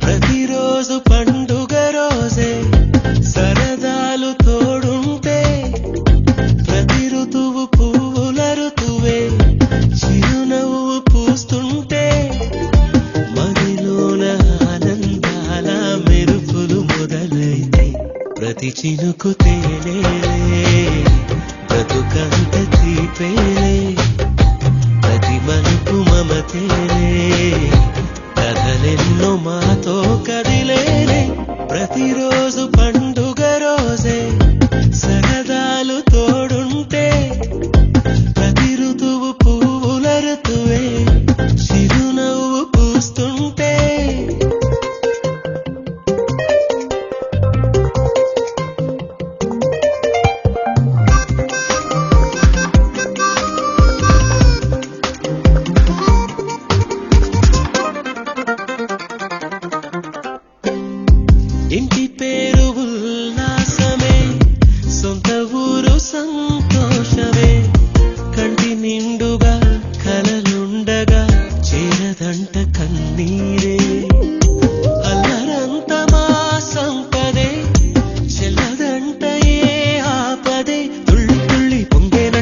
ప్రతిరోజు పండుగ రోజే సరదాలు తోడుంటే ప్రతి ఋతువు పువ్వుల ఋతువే చిరునవ్వు పూస్తుంటే మదిలోన ఆనందాల మెరుపులు మొదలైతే ప్రతి చినుకు తేలేలే బ్రతుకంత తీపేలే ప్రతి మలుపు మమతేలే కథలెన్నో మాతో కదిలేలే ప్రతిరోజు పండుగ రోజే సరదాలు తోడుంటే ప్రతి ఋతువు పువ్వుల ఋతువే చిరునవ్వు పూస్తుంటే ఇంటి పేరు ఉల్లాసమే సొంత ఊరు సంతోషమే కంటి నిండుగా కలలుండగా చేరదంట కన్నీరే